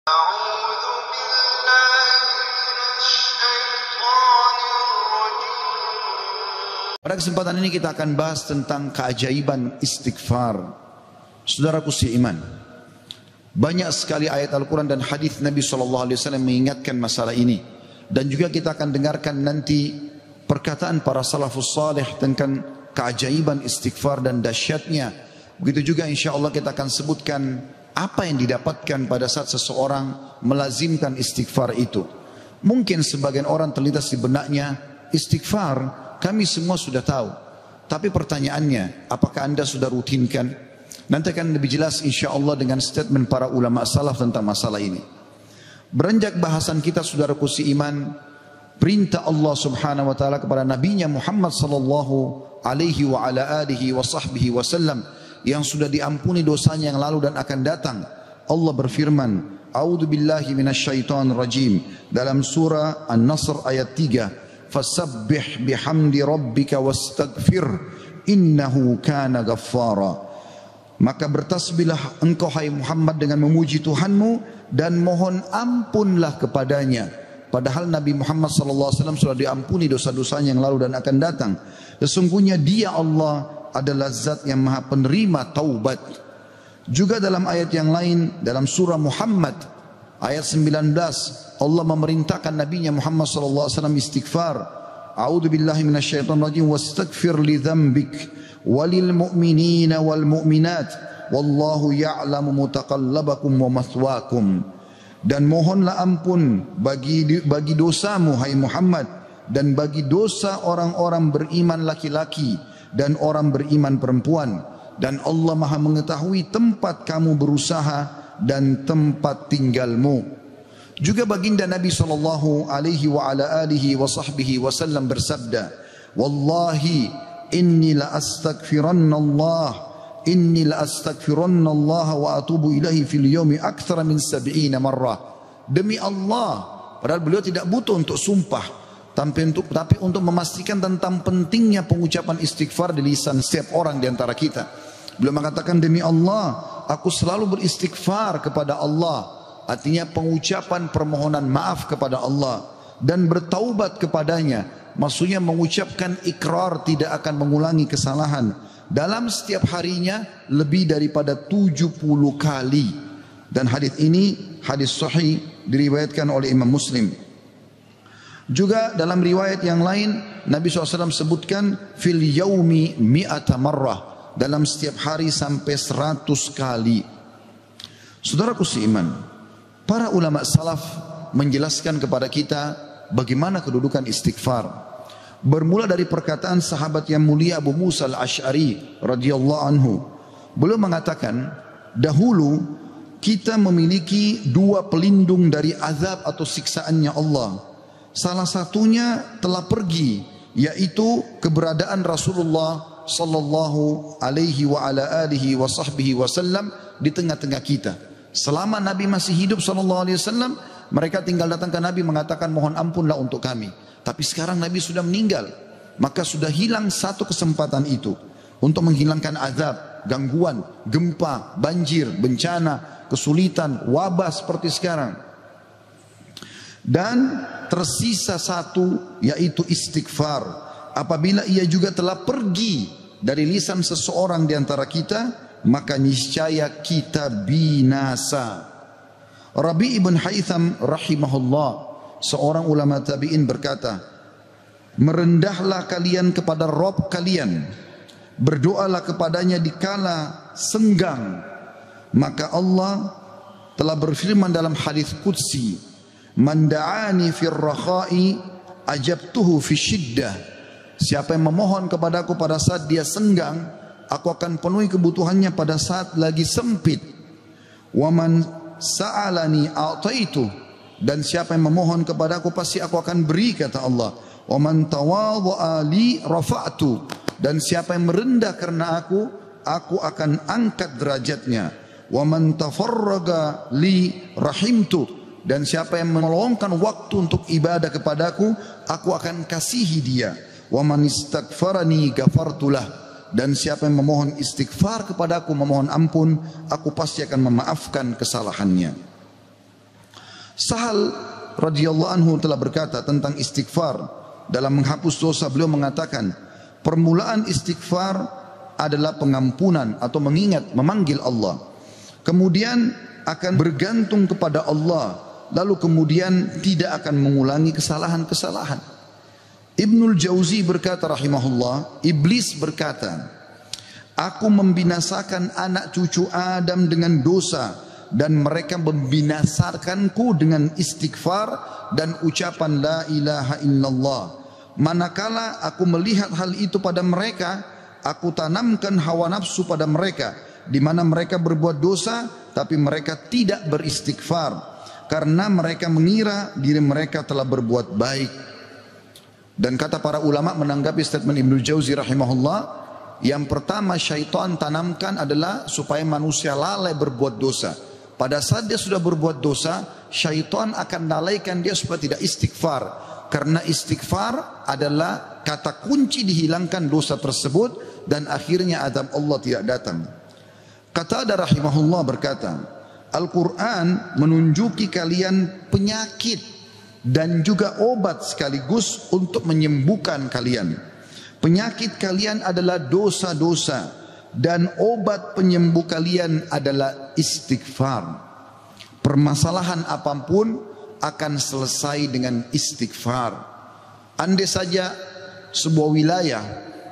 أعوذ بالله من الشيطان الرجيم. Pada kesempatan ini kita akan bahas tentang keajaiban istighfar. Saudaraku seiman, banyak sekali ayat Al-Quran dan hadis Nabi SAW mengingatkan masalah ini. Dan juga kita akan dengarkan nanti perkataan para salafus salih tentang keajaiban istighfar dan dahsyatnya. Begitu juga insya Allah kita akan sebutkan apa yang didapatkan pada saat seseorang melazimkan istighfar itu. Mungkin sebagian orang terlintas di benaknya, istighfar kami semua sudah tahu. Tapi pertanyaannya, apakah anda sudah rutinkan? Nanti akan lebih jelas insya Allah dengan statement para ulama salaf tentang masalah ini. Beranjak bahasan kita saudaraku seiman, perintah Allah subhanahu wa ta'ala kepada nabinya Muhammad sallallahu alaihi wa ala alihi wa sahbihi wasallam yang sudah diampuni dosanya yang lalu dan akan datang. Allah berfirman, A'udzu billahi minasyaitonir rajim, dalam surah An-Nasr ayat 3, fasabbih bihamdi rabbika wastaghfir innahu kana ghaffara. Maka bertasbihlah engkau hai Muhammad dengan memuji Tuhanmu dan mohon ampunlah kepadanya. Padahal Nabi Muhammad SAW sudah diampuni dosa-dosanya yang lalu dan akan datang. Sesungguhnya dia Allah adalah zat yang maha penerima taubat. Juga dalam ayat yang lain, dalam surah Muhammad ayat 19, Allah memerintahkan nabinya Muhammad SAW istighfar. A'udzu billahi minasyaitonir rajim, wastaghfir li dzambik walil mu'minina wal mu'minat wallahu ya'lamu mutaqallabakum wa mathwaakum. Dan mohonlah ampun bagi dosamu hai Muhammad dan bagi dosa orang-orang beriman laki-laki dan orang beriman perempuan, dan Allah maha mengetahui tempat kamu berusaha dan tempat tinggalmu. Juga baginda Nabi sallallahu alaihi wa ala alihi wa sahbihi wasallam bersabda, wallahi inni la astaghfirannallah wa atubu ilahi fil yawmi aktsara min 70 marrah. Demi Allah, padahal beliau tidak butuh untuk sumpah, tapi untuk memastikan tentang pentingnya pengucapan istighfar di lisan setiap orang di antara kita. Beliau mengatakan, demi Allah, aku selalu beristighfar kepada Allah. Artinya pengucapan permohonan maaf kepada Allah dan bertaubat kepadanya. Maksudnya mengucapkan ikrar tidak akan mengulangi kesalahan dalam setiap harinya lebih daripada 70 kali. Dan hadis ini hadis sahih diriwayatkan oleh Imam Muslim. Juga dalam riwayat yang lain Nabi SAW sebutkan fil yaumi mi'ata marrah, dalam setiap hari sampai 100 kali. Saudaraku seiman, para ulama salaf menjelaskan kepada kita bagaimana kedudukan istighfar. Bermula dari perkataan sahabat yang mulia Abu Musa al-Ash'ari radhiyallahu anhu. Beliau mengatakan, dahulu kita memiliki dua pelindung dari azab atau siksaannya Allah. Salah satunya telah pergi, yaitu keberadaan Rasulullah sallallahu alaihi wa ala alihi wa sahbihi wasallam di tengah-tengah kita. Selama Nabi masih hidup sallallahu alaihi wasallam, mereka tinggal datang ke Nabi mengatakan mohon ampunlah untuk kami. Tapi sekarang Nabi sudah meninggal, maka sudah hilang satu kesempatan itu untuk menghilangkan azab, gangguan, gempa, banjir, bencana, kesulitan, wabah seperti sekarang. Dan tersisa satu, yaitu istighfar. Apabila ia juga telah pergi dari lisan seseorang di antara kita, maka niscaya kita binasa. Rabi' ibn Haytham rahimahullah, seorang ulama tabi'in berkata, merendahlah kalian kepada Rabb kalian, berdoalah kepadanya di kala senggang, maka Allah telah berfirman dalam hadis qudsi, man da'ani fir rakha'i ajabtuhu fi syiddah. Siapa yang memohon kepadaku pada saat dia senggang, aku akan penuhi kebutuhannya pada saat lagi sempit. Wa man sa'alani a'taitu, dan siapa yang memohon kepadaku pasti aku akan beri, kata Allah. Wa man tawadha'a li rafa'tu, dan siapa yang merendah karena aku akan angkat derajatnya. Wa man tafarraga li rahimtu, dan siapa yang meluangkan waktu untuk ibadah kepadaku, aku akan kasihi dia. Wa man istaghfarani ghafartulah, dan siapa yang memohon istighfar kepadaku, memohon ampun, aku pasti akan memaafkan kesalahannya. Sahal radhiyallahu anhu telah berkata tentang istighfar dalam menghapus dosa. Beliau mengatakan, permulaan istighfar adalah pengampunan atau mengingat, memanggil Allah. Kemudian akan bergantung kepada Allah, lalu kemudian tidak akan mengulangi kesalahan-kesalahan. Ibnul Jauzi berkata rahimahullah, iblis berkata, aku membinasakan anak cucu Adam dengan dosa, dan mereka membinasakanku dengan istighfar dan ucapan la ilaha illallah. Manakala aku melihat hal itu pada mereka, aku tanamkan hawa nafsu pada mereka, di mana mereka berbuat dosa tapi mereka tidak beristighfar, karena mereka mengira diri mereka telah berbuat baik. Dan kata para ulama menanggapi statement Ibnu Jauzi rahimahullah, yang pertama syaitan tanamkan adalah supaya manusia lalai berbuat dosa. Pada saat dia sudah berbuat dosa, syaitan akan lalaikan dia supaya tidak istighfar. Karena istighfar adalah kata kunci dihilangkan dosa tersebut, dan akhirnya azab Allah tidak datang. Qatadah rahimahullah berkata, Al-Quran menunjuki kalian penyakit dan juga obat sekaligus untuk menyembuhkan kalian. Penyakit kalian adalah dosa-dosa, dan obat penyembuh kalian adalah istighfar. Permasalahan apapun akan selesai dengan istighfar. Andai saja sebuah wilayah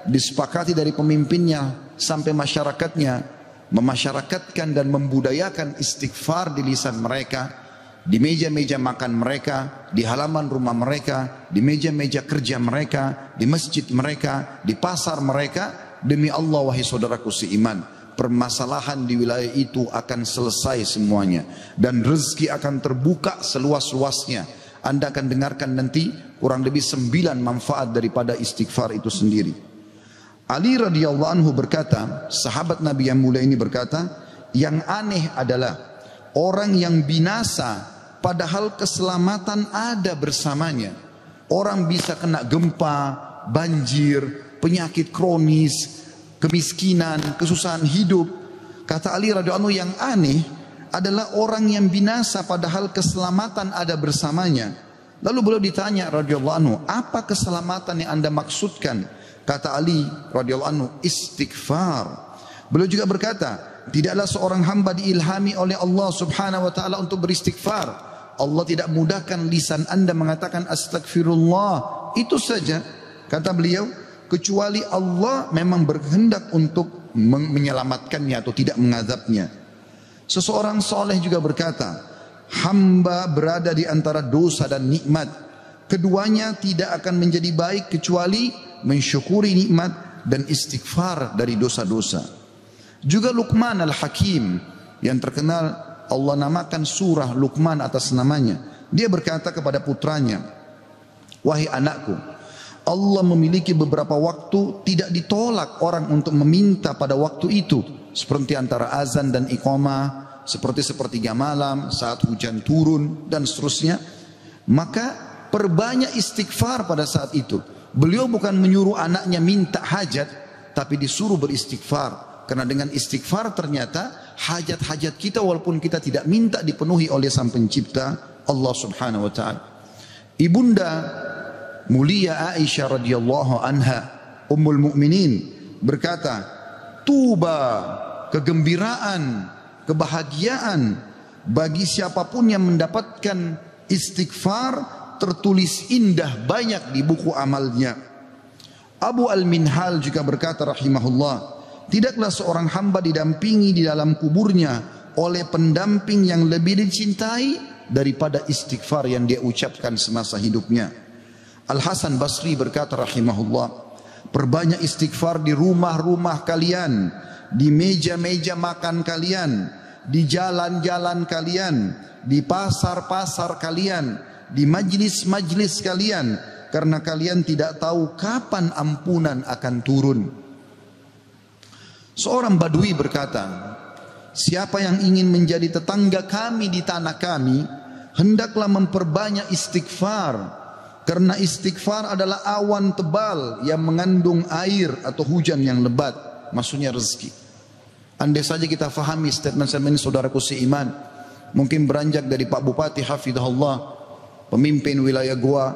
disepakati dari pemimpinnya sampai masyarakatnya memasyarakatkan dan membudayakan istighfar di lisan mereka, di meja-meja makan mereka, di halaman rumah mereka, di meja-meja kerja mereka, di masjid mereka, di pasar mereka, demi Allah wahai saudaraku seiman, permasalahan di wilayah itu akan selesai semuanya, dan rezeki akan terbuka seluas-luasnya. Anda akan dengarkan nanti kurang lebih 9 manfaat daripada istighfar itu sendiri. Ali radhiyallahu anhu berkata, sahabat Nabi yang mulia ini berkata, yang aneh adalah orang yang binasa padahal keselamatan ada bersamanya. Orang bisa kena gempa, banjir, penyakit kronis, kemiskinan, kesusahan hidup. Kata Ali radhiyallahu anhu, yang aneh adalah orang yang binasa padahal keselamatan ada bersamanya. Lalu beliau ditanya radhiyallahu anhu, apa keselamatan yang Anda maksudkan? Kata Ali radhiyallahu anhu, istighfar. Beliau juga berkata, tidaklah seorang hamba diilhami oleh Allah subhanahu wa ta'ala untuk beristighfar. Allah tidak mudahkan lisan Anda mengatakan astagfirullah. Itu saja, kata beliau, kecuali Allah memang berkehendak untuk menyelamatkannya atau tidak mengazabnya. Seseorang soleh juga berkata, hamba berada di antara dosa dan nikmat. Keduanya tidak akan menjadi baik kecuali mensyukuri nikmat dan istighfar dari dosa-dosa. Juga Luqman al-Hakim yang terkenal Allah namakan surah Luqman atas namanya. Dia berkata kepada putranya, wahai anakku, Allah memiliki beberapa waktu tidak ditolak orang untuk meminta pada waktu itu, seperti antara azan dan iqamah, seperti sepertiga malam, saat hujan turun, dan seterusnya. Maka perbanyak istighfar pada saat itu. Beliau bukan menyuruh anaknya minta hajat, tapi disuruh beristighfar. Karena dengan istighfar ternyata hajat-hajat kita walaupun kita tidak minta dipenuhi oleh Sang Pencipta Allah Subhanahu wa taala. Ibunda mulia Aisyah radhiyallahu anha, Ummul Mukminin, berkata, tuba, kegembiraan, kebahagiaan bagi siapapun yang mendapatkan istighfar, tertulis indah banyak di buku amalnya. Abu Al-Minhal juga berkata rahimahullah, tidaklah seorang hamba didampingi di dalam kuburnya oleh pendamping yang lebih dicintai daripada istighfar yang dia ucapkan semasa hidupnya. Al-Hasan Basri berkata rahimahullah, perbanyak istighfar di rumah-rumah kalian, di meja-meja makan kalian, di jalan-jalan kalian, di pasar-pasar kalian, di majlis-majlis kalian, karena kalian tidak tahu kapan ampunan akan turun. Seorang Badui berkata, siapa yang ingin menjadi tetangga kami di tanah kami, hendaklah memperbanyak istighfar, karena istighfar adalah awan tebal yang mengandung air atau hujan yang lebat, maksudnya rezeki. Andai saja kita fahami statement-statement ini saudaraku seiman, mungkin beranjak dari Pak Bupati hafizahullah, pemimpin wilayah Goa,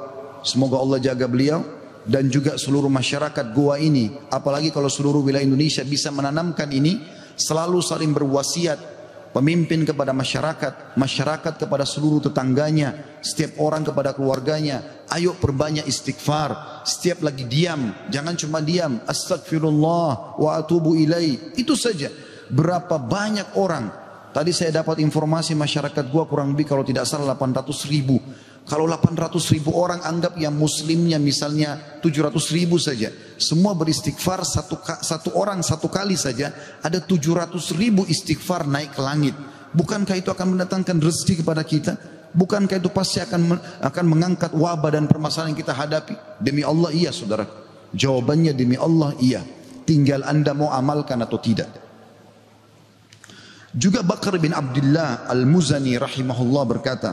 semoga Allah jaga beliau, dan juga seluruh masyarakat Goa ini, apalagi kalau seluruh wilayah Indonesia bisa menanamkan ini, selalu saling berwasiat, pemimpin kepada masyarakat, masyarakat kepada seluruh tetangganya, setiap orang kepada keluarganya. Ayo perbanyak istighfar. Setiap lagi diam, jangan cuma diam. Astagfirullah wa atubu ilai. Itu saja. Berapa banyak orang. Tadi saya dapat informasi masyarakat gua kurang lebih kalau tidak salah 800.000. Kalau 800.000 orang anggap yang muslimnya misalnya 700.000 saja. Semua beristighfar satu orang satu kali saja. Ada 700.000 istighfar naik ke langit. Bukankah itu akan mendatangkan rezeki kepada kita? Bukankah itu pasti akan mengangkat wabah dan permasalahan yang kita hadapi? Demi Allah iya saudara. Jawabannya demi Allah iya. Tinggal anda mau amalkan atau tidak. Juga Bakar bin Abdullah Al-Muzani rahimahullah berkata,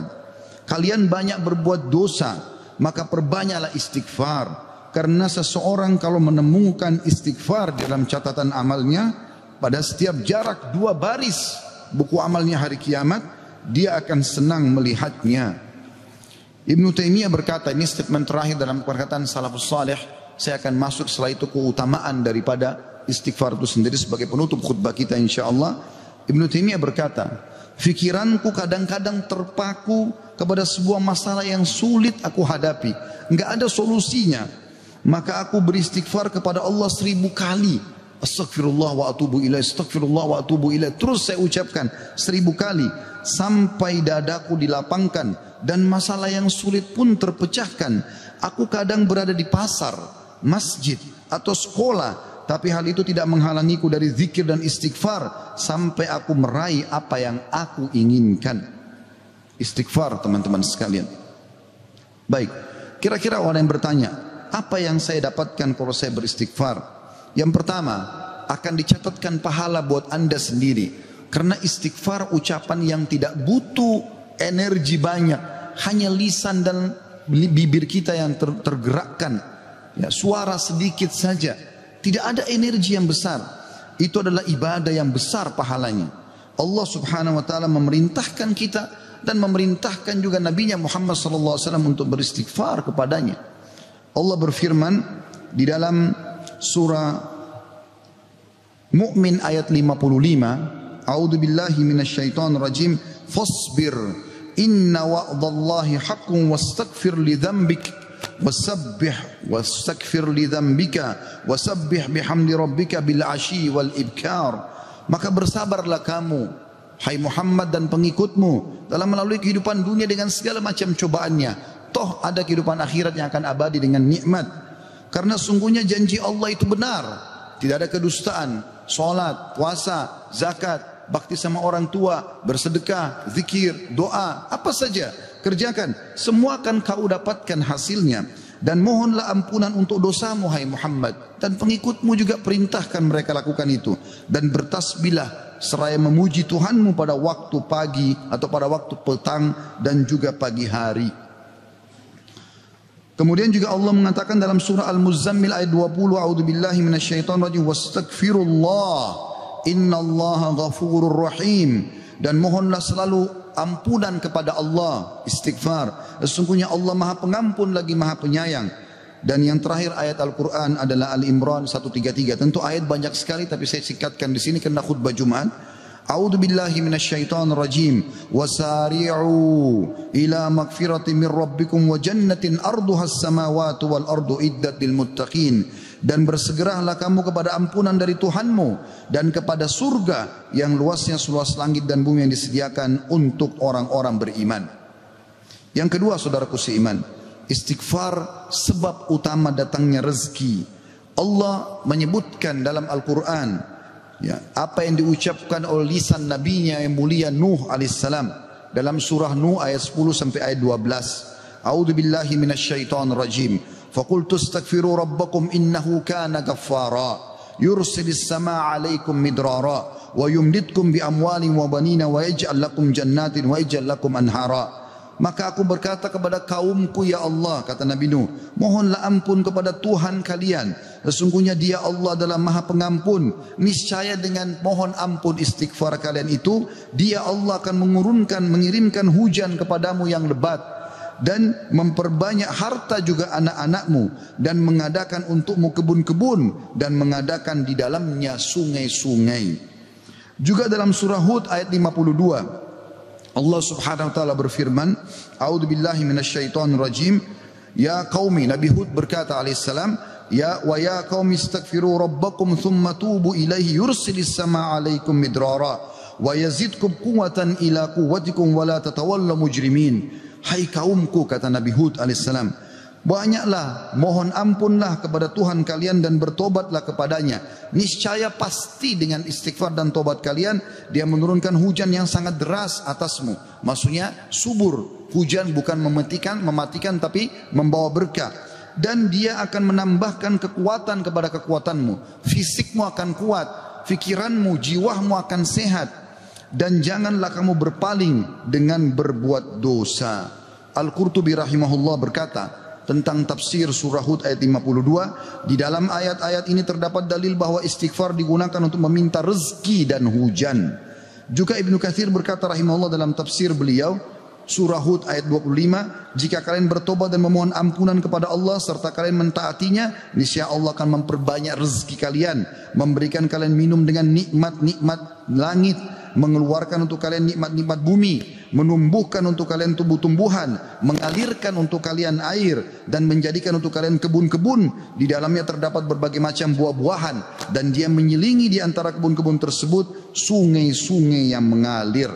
kalian banyak berbuat dosa, maka perbanyaklah istighfar. Karena seseorang kalau menemukan istighfar dalam catatan amalnya, pada setiap jarak 2 baris buku amalnya hari kiamat, dia akan senang melihatnya. Ibnu Taimiyah berkata, ini statement terakhir dalam perkataan salafus salih. Saya akan masuk setelah itu keutamaan daripada istighfar itu sendiri sebagai penutup khutbah kita insyaallah. Ibnu Taimiyah berkata, fikiranku kadang-kadang terpaku kepada sebuah masalah yang sulit aku hadapi, enggak ada solusinya, maka aku beristighfar kepada Allah 1000 kali. Astagfirullah wa atubu ilaih, astagfirullah wa atubu ilaih. Terus saya ucapkan 1000 kali sampai dadaku dilapangkan dan masalah yang sulit pun terpecahkan. Aku kadang berada di pasar, masjid atau sekolah, tapi hal itu tidak menghalangiku dari zikir dan istighfar sampai aku meraih apa yang aku inginkan. Istighfar teman-teman sekalian. Baik, kira-kira orang yang bertanya, apa yang saya dapatkan kalau saya beristighfar? Yang pertama, akan dicatatkan pahala buat anda sendiri. Karena istighfar ucapan yang tidak butuh energi banyak. Hanya lisan dan bibir kita yang tergerakkan. Ya, suara sedikit saja. Tidak ada energi yang besar. Itu adalah ibadah yang besar pahalanya. Allah subhanahu wa ta'ala memerintahkan kita dan memerintahkan juga Nabinya Muhammad sallallahu alaihi wasallam untuk beristighfar kepadanya. Allah berfirman di dalam surah Mu'min ayat 55, A'udzu billahi minasyaitonir rajim, fasbir inna wa'dallahi haqqun wastaghfir li dzambik wasabbih wastaghfir li dzambika wasabbih bihamdi rabbika bil ashi wal ibkar. Maka bersabarlah kamu hai Muhammad dan pengikutmu dalam melalui kehidupan dunia dengan segala macam cobaannya. Toh ada kehidupan akhirat yang akan abadi dengan nikmat. Karena sungguhnya janji Allah itu benar. Tidak ada kedustaan. Salat, puasa, zakat, bakti sama orang tua, bersedekah, zikir, doa, apa saja kerjakan, semua akan kau dapatkan hasilnya. Dan mohonlah ampunan untuk dosamu hai Muhammad, dan pengikutmu juga perintahkan mereka lakukan itu. Dan bertasbihlah seraya memuji Tuhanmu pada waktu pagi atau pada waktu petang dan juga pagi hari. Kemudian juga Allah mengatakan dalam surah Al-Muzammil ayat 20, a'udzubillahi minasyaitonir rajim, wastaghfirullah innallaha ghafurur rahim. Dan mohonlah selalu ampunan kepada Allah, istighfar. Sesungguhnya Allah Maha Pengampun lagi Maha Penyayang. Dan yang terakhir ayat Al-Quran adalah Al-Imran 133. Tentu ayat banyak sekali tapi saya singkatkan di sini karena khutbah Jumat. A'udzu billahi minasyaitonir rajim. Wasari'u ila magfiratin min rabbikum wa jannatin arduha as-samawati wal ardu iddat lil muttaqin. Dan bersegeralah kamu kepada ampunan dari Tuhanmu dan kepada surga yang luasnya seluas langit dan bumi yang disediakan untuk orang-orang beriman. Yang kedua saudaraku seiman, istighfar sebab utama datangnya rezeki. Allah menyebutkan dalam Al-Quran ya, apa yang diucapkan oleh lisan nabinya yang mulia Nuh alaihissalam dalam surah Nuh ayat 10 sampai ayat 12. A'udzu billahi minasyaitonir rajim. فَقُلْتُ اسْتَغْفِرُوا رَبَّكُمْ إِنَّهُ كَانَ غَفَّارًا يُرْسِلِ السَّمَاءَ عَلَيْكُمْ مِدْرَارًا وَيُمْدِدْكُمْ بِأَمْوَالٍ وَبَنِينَ وَيَجْعَلْ لَكُمْ جَنَّاتٍ وَيَجْعَلْ لَكُمْ أَنْهَارًا. Maka aku berkata kepada kaumku, ya Allah, kata Nabi Nuh, mohonlah ampun kepada Tuhan kalian Sesungguhnya dia Allah adalah Maha Pengampun. Niscaya dengan mohon ampun istighfar kalian itu, dia Allah akan mengirimkan hujan kepadamu yang lebat, dan memperbanyak harta juga anak-anakmu, dan mengadakan untukmu kebun-kebun, dan mengadakan di dalamnya sungai-sungai. Juga dalam surah Hud ayat 52, Allah Subhanahu wa taala berfirman, A'udzubillahi minasyaitonir rajim. Ya qaumi, Nabi Hud berkata alaihissalam, ya qaumi istaghfiru rabbakum thumma tubu ilaihi yursilis samaa 'alaikum midrara wa yazidkum quwwatan ila quwwatikum wa la tatawallaw mujrimin. Hai kaumku, kata Nabi Hud alaihissalam, banyaklah mohon ampunlah kepada Tuhan kalian dan bertobatlah kepadanya. Niscaya pasti dengan istighfar dan tobat kalian, dia menurunkan hujan yang sangat deras atasmu. Maksudnya subur. Hujan bukan mematikan tapi membawa berkah. Dan dia akan menambahkan kekuatan kepada kekuatanmu. Fisikmu akan kuat, fikiranmu, jiwamu akan sehat. Dan janganlah kamu berpaling dengan berbuat dosa. Al-Qurtubi rahimahullah berkata tentang tafsir surah Hud ayat 52, di dalam ayat-ayat ini terdapat dalil bahwa istighfar digunakan untuk meminta rezeki dan hujan. Juga Ibnu Katsir berkata rahimahullah dalam tafsir beliau surah Hud ayat 25, jika kalian bertobat dan memohon ampunan kepada Allah serta kalian mentaatinya, niscaya Allah akan memperbanyak rezeki kalian, memberikan kalian minum dengan nikmat-nikmat langit, mengeluarkan untuk kalian nikmat-nikmat bumi, menumbuhkan untuk kalian tumbuh-tumbuhan, mengalirkan untuk kalian air, dan menjadikan untuk kalian kebun-kebun. Di dalamnya terdapat berbagai macam buah-buahan, dan dia menyelingi di antara kebun-kebun tersebut sungai-sungai yang mengalir.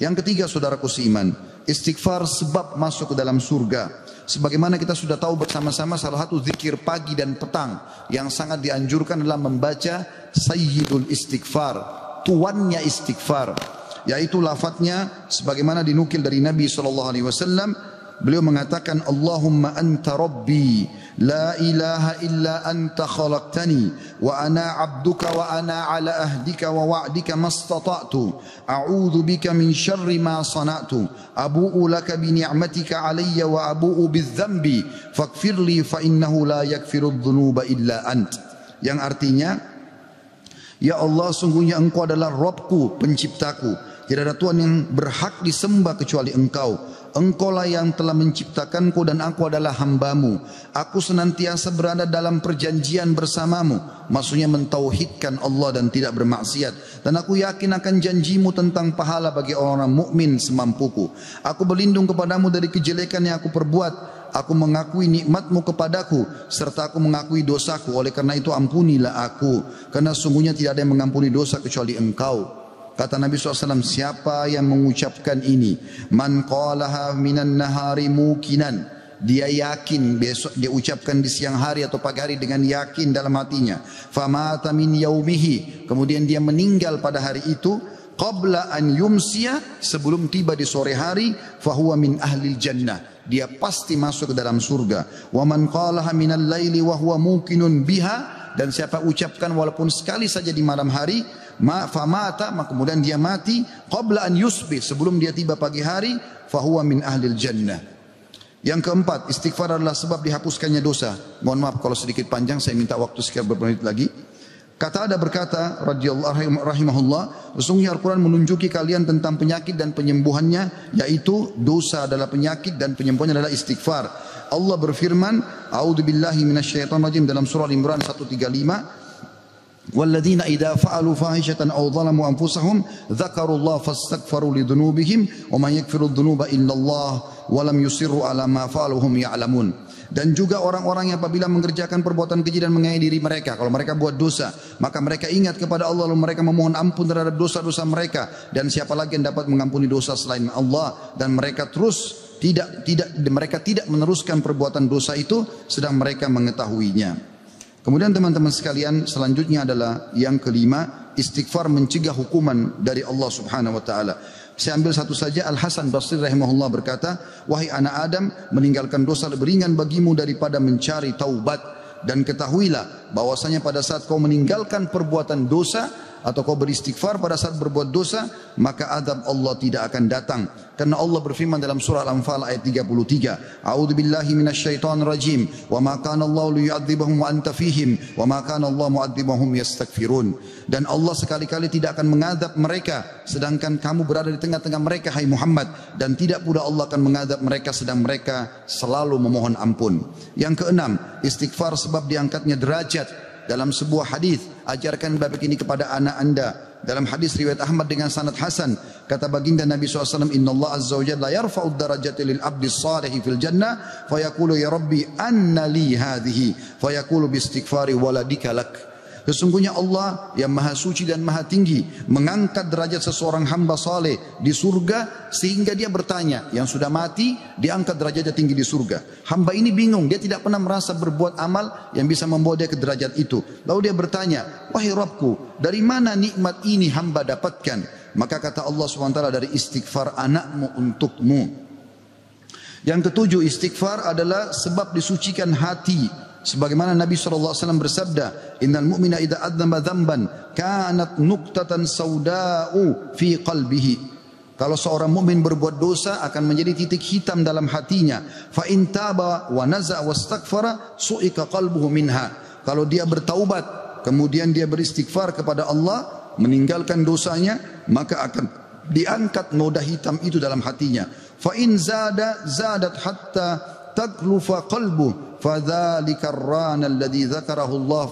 Yang ketiga, saudaraku seiman, istighfar sebab masuk ke dalam surga. Sebagaimana kita sudah tahu bersama-sama, salah satu zikir pagi dan petang yang sangat dianjurkan adalah membaca Sayyidul Istighfar, tuannya istighfar, yaitu lafadznya sebagaimana dinukil dari Nabi SAW. Beliau mengatakan, Allahumma anta rabbi, la ilaha illa anta khalaqtani, wa ana abduka wa ana ala ahdika wa wa'dika mastata'tu, a'udhu bika min syarri ma sana'tu, abu'u laka bi ni'matika alayya wa abu'u bidzambi, faghfirli fa innahu la yakfiru dhunuba illa ant. Yang artinya, ya Allah, sungguhnya Engkau adalah Rabbku, penciptaku. Tidak ada Tuhan yang berhak disembah kecuali Engkau. Engkaulah yang telah menciptakanku dan aku adalah hambamu. Aku senantiasa berada dalam perjanjian bersamamu. Maksudnya mentauhidkan Allah dan tidak bermaksiat. Dan aku yakin akan janjimu tentang pahala bagi orang-orang mukmin semampuku. Aku berlindung kepadamu dari kejelekan yang aku perbuat. Aku mengakui nikmatmu kepadaku, serta aku mengakui dosaku. Oleh karena itu ampunilah aku, karena sungguhnya tidak ada yang mengampuni dosa kecuali Engkau. Kata Nabi SAW, siapa yang mengucapkan ini, man qalaha minan nahari mukinan, dia yakin, besok dia ucapkan di siang hari atau pagi hari dengan yakin dalam hatinya, famata min yaumihi, kemudian dia meninggal pada hari itu, qabla an yumsiya, sebelum tiba di sore hari, fahuwa min ahlil jannah, dia pasti masuk ke dalam surga. Wa man qalaha minal laili wa huwa muqinun biha, dan siapa ucapkan walaupun sekali saja di malam hari, famata, maka kemudian dia mati, qabla an yusbih, sebelum dia tiba pagi hari, fahuwa min ahlil jannah. Yang keempat, istighfar adalah sebab dihapuskannya dosa. Mohon maaf kalau sedikit panjang, saya minta waktu sekian beberapa menit lagi. Kata ada berkata radhiyallahu rahimahullah, sesungguhnya Al-Quran menunjuki kalian tentang penyakit dan penyembuhannya, yaitu dosa adalah penyakit dan penyembuhannya adalah istighfar. Allah berfirman, a'udzubillahi minasyaitonir rajim, dalam surah Al-Imran 135, walladzina idza fa'alu fahishatan aw zalamu anfusahum dzakarullaha fastaghfiru lidzunubihim wa man yaghfiru dzunuba illallah wa lam yusirru ala ma fa'alu hum ya'lamun. Dan juga orang-orang yang apabila mengerjakan perbuatan keji dan menganiaya diri mereka, kalau mereka buat dosa, maka mereka ingat kepada Allah lalu mereka memohon ampun terhadap dosa-dosa mereka, dan siapa lagi yang dapat mengampuni dosa selain Allah, dan mereka mereka tidak meneruskan perbuatan dosa itu sedang mereka mengetahuinya. Kemudian teman-teman sekalian, selanjutnya adalah yang kelima, istighfar mencegah hukuman dari Allah Subhanahu wa taala. Saya ambil satu saja. Al Hasan Basri rahimahullah berkata, wahai anak Adam, meninggalkan dosa lebih ringan bagimu daripada mencari taubat, dan ketahuilah bahwasanya pada saat kau meninggalkan perbuatan dosa, atau kau beristighfar pada saat berbuat dosa, maka azab Allah tidak akan datang. Karena Allah berfirman dalam surah Al-Anfal ayat 33, A'udzubillahi minasyaitonir rajim, wa ma kana Allah liyu'adzibahum wa anta fihim, wa ma kana Allah mu'adzibahum yastaghfirun. Dan Allah sekali-kali tidak akan mengadab mereka sedangkan kamu berada di tengah-tengah mereka, hai Muhammad, dan tidak pula Allah akan mengadab mereka sedang mereka selalu memohon ampun. Yang keenam, istighfar sebab diangkatnya derajat. Dalam sebuah hadis, ajarkan bab ini kepada anak anda. Dalam hadis riwayat Ahmad dengan sanad hasan, kata baginda Nabi SAW, Inna Allah Azza wa Jalla yarfa'ud darajati lil abdi salihi fil jannah, fayaqulu ya Rabbi anna li hadhihi, fayaqulu bi istighfari waladika lak. Sesungguhnya Allah yang maha suci dan maha tinggi mengangkat derajat seseorang hamba saleh di surga sehingga dia bertanya, yang sudah mati diangkat derajatnya tinggi di surga. Hamba ini bingung, dia tidak pernah merasa berbuat amal yang bisa membawa dia ke derajat itu. Lalu dia bertanya, wahai Rabbku, dari mana nikmat ini hamba dapatkan? Maka kata Allah SWT, dari istighfar anakmu untukmu. Yang ketujuh, istighfar adalah sebab disucikan hati. Sebagaimana Nabi SAW bersabda, Innal mu'mina idha adzamba dzamban kanat nuqtatan sauda'u fi qalbihi. Kalau seorang mukmin berbuat dosa akan menjadi titik hitam dalam hatinya. Fa in taba wa naza' wastaghfara su'ika qalbuhu minha. Kalau dia bertaubat kemudian dia beristighfar kepada Allah, meninggalkan dosanya, maka akan diangkat noda hitam itu dalam hatinya. Fa in zadat hatta taglufa qalbuhu فذلك الران الذي ذكره الله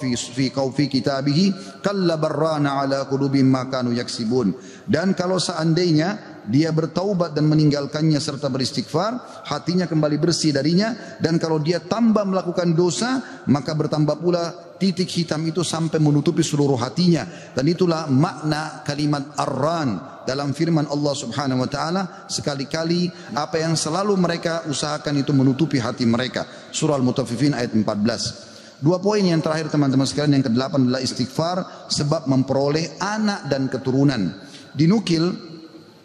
في كتابه كلا بران على قلوبهم ما كانوا يكسبون. Dan kalau seandainya dia bertaubat dan meninggalkannya serta beristighfar, hatinya kembali bersih darinya, dan kalau dia tambah melakukan dosa, maka bertambah pula titik hitam itu sampai menutupi seluruh hatinya. Dan itulah makna kalimat ar-ran dalam firman Allah Subhanahu wa taala, sekali-kali apa yang selalu mereka usahakan itu menutupi hati mereka. Surah Al-Mutaffifin ayat 14. Dua poin yang terakhir teman-teman sekalian, yang ke-8 adalah istighfar sebab memperoleh anak dan keturunan. Dinukil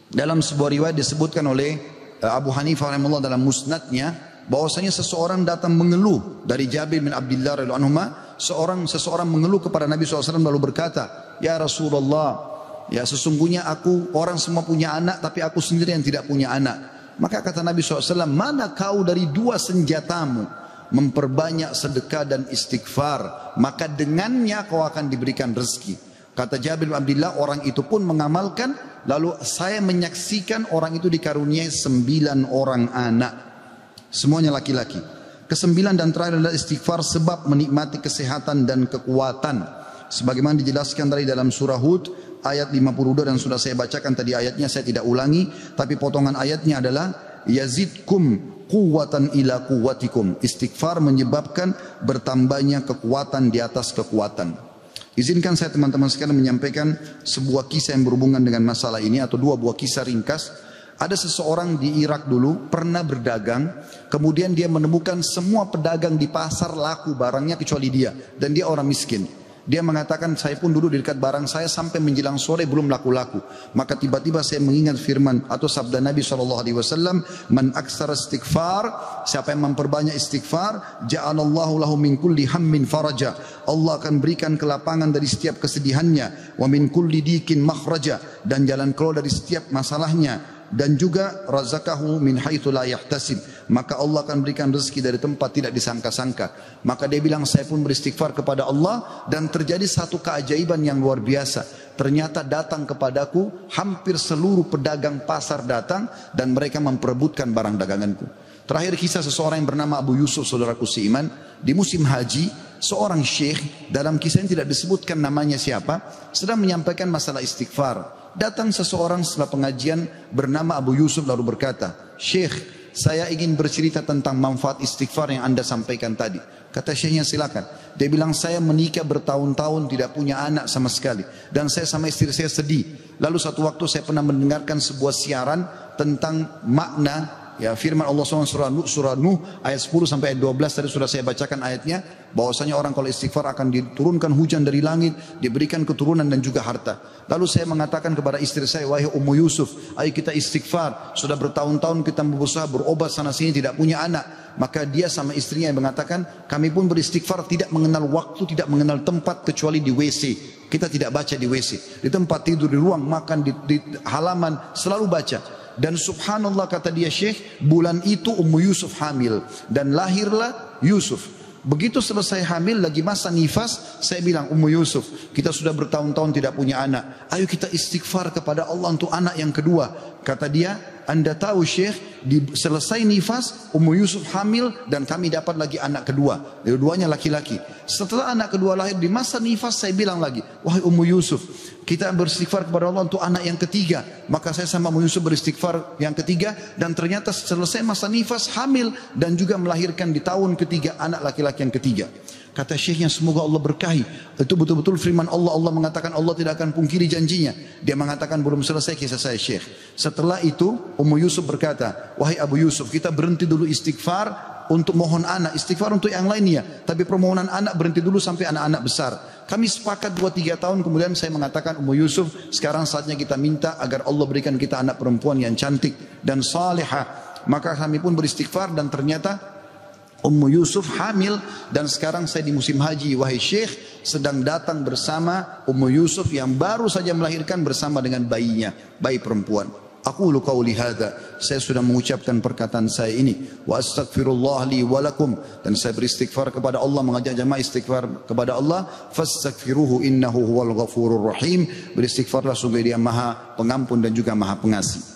dalam sebuah riwayat disebutkan oleh Abu Hanifah rahimahullah dalam musnadnya, bahwasanya seseorang datang mengeluh dari Jabir bin Abdullah radhiyallahu anhu, seseorang mengeluh kepada Nabi SAW lalu berkata, ya Rasulullah, ya sesungguhnya orang semua punya anak tapi aku sendiri yang tidak punya anak. Maka kata Nabi SAW, mana kau dari dua senjatamu, memperbanyak sedekah dan istighfar, maka dengannya kau akan diberikan rezeki. Kata Jabir bin Abdullah, orang itu pun mengamalkan, lalu saya menyaksikan orang itu dikaruniai 9 orang anak, semuanya laki-laki. Kesembilan dan terakhir adalah istighfar sebab menikmati kesehatan dan kekuatan. Sebagaimana dijelaskan dari dalam surah Hud ayat 52, dan sudah saya bacakan tadi ayatnya, saya tidak ulangi, tapi potongan ayatnya adalah yazidkum quwwatan ila quwwatikum. Istighfar menyebabkan bertambahnya kekuatan di atas kekuatan. Izinkan saya teman-teman sekalian menyampaikan sebuah kisah yang berhubungan dengan masalah ini, atau dua buah kisah ringkas. Ada seseorang di Irak dulu pernah berdagang, kemudian dia menemukan semua pedagang di pasar laku barangnya kecuali dia, dan dia orang miskin. Dia mengatakan, saya pun duduk di dekat barang saya sampai menjelang sore belum laku-laku. Maka tiba-tiba saya mengingat firman atau sabda Nabi SAW, man aksara istighfar, siapa yang memperbanyak istighfar, ja'alallahu lahu min kulli hammin faraja. Allah akan berikan kelapangan dari setiap kesedihannya, wa min kulli dikin makhraja, dan jalan keluar dari setiap masalahnya. Dan juga razaqahu min haitsu la yahtasib, maka Allah akan berikan rezeki dari tempat tidak disangka-sangka. Maka dia bilang, saya pun beristighfar kepada Allah, dan terjadi satu keajaiban yang luar biasa. Ternyata datang kepadaku hampir seluruh pedagang pasar datang, dan mereka memperebutkan barang daganganku. Terakhir kisah seseorang yang bernama Abu Yusuf, saudaraku seiman, di musim haji, seorang syekh, dalam kisah ini tidak disebutkan namanya siapa, sedang menyampaikan masalah istighfar. Datang seseorang setelah pengajian bernama Abu Yusuf lalu berkata, Syekh, saya ingin bercerita tentang manfaat istighfar yang anda sampaikan tadi. Kata syekhnya, silakan. Dia bilang, saya menikah bertahun-tahun tidak punya anak sama sekali, dan saya sama istri saya sedih. Lalu satu waktu saya pernah mendengarkan sebuah siaran tentang makna Ya, firman Allah SWT surah Nuh ayat 10 sampai ayat 12 tadi sudah saya bacakan ayatnya, bahwasanya orang kalau istighfar akan diturunkan hujan dari langit, diberikan keturunan dan juga harta. Lalu saya mengatakan kepada istri saya, wahai Ummu Yusuf, ayo kita istighfar. Sudah bertahun-tahun kita berusaha berobat sana sini tidak punya anak. Maka dia sama istrinya yang mengatakan, kami pun beristighfar tidak mengenal waktu, tidak mengenal tempat kecuali di WC. Kita tidak baca di WC, di tempat tidur, di ruang makan, di halaman selalu baca. Dan subhanallah kata dia Syekh, bulan itu Ummu Yusuf hamil dan lahirlah Yusuf. Begitu selesai hamil lagi masa nifas, saya bilang, Ummu Yusuf, kita sudah bertahun-tahun tidak punya anak, ayo kita istighfar kepada Allah untuk anak yang kedua. Kata dia, Anda tahu Syekh, selesai nifas Ummu Yusuf hamil dan kami dapat lagi anak kedua, dua-duanya laki-laki. Setelah anak kedua lahir di masa nifas, saya bilang lagi, wahai Ummu Yusuf, kita beristighfar kepada Allah untuk anak yang ketiga. Maka saya sama Ummu Yusuf beristighfar yang ketiga, dan ternyata selesai masa nifas hamil dan juga melahirkan di tahun ketiga anak laki-laki yang ketiga. Kata syekhnya, semoga Allah berkahi. Itu betul-betul firman Allah. Allah mengatakan Allah tidak akan pungkiri janjinya. Dia mengatakan belum selesai kisah saya Syekh. Setelah itu Ummu Yusuf berkata, wahai Abu Yusuf, kita berhenti dulu istighfar untuk mohon anak, istighfar untuk yang lainnya, tapi permohonan anak berhenti dulu sampai anak-anak besar. Kami sepakat 2-3 tahun kemudian saya mengatakan, Ummu Yusuf, sekarang saatnya kita minta agar Allah berikan kita anak perempuan yang cantik dan salihah. Maka kami pun beristighfar dan ternyata Ummu Yusuf hamil, dan sekarang saya di musim haji, wahai Syekh, sedang datang bersama Ummu Yusuf yang baru saja melahirkan bersama dengan bayinya, bayi perempuan. Aqulu qauli hadza, saya sudah mengucapkan perkataan saya ini, wa astaghfirullah li wa lakum, dan saya beristighfar kepada Allah, mengajak jamaah istighfar kepada Allah, fastaghfiruhu innahu huwal ghafurur rahim. Beristighfarlah sungguh Dia Maha Pengampun dan juga Maha Pengasih.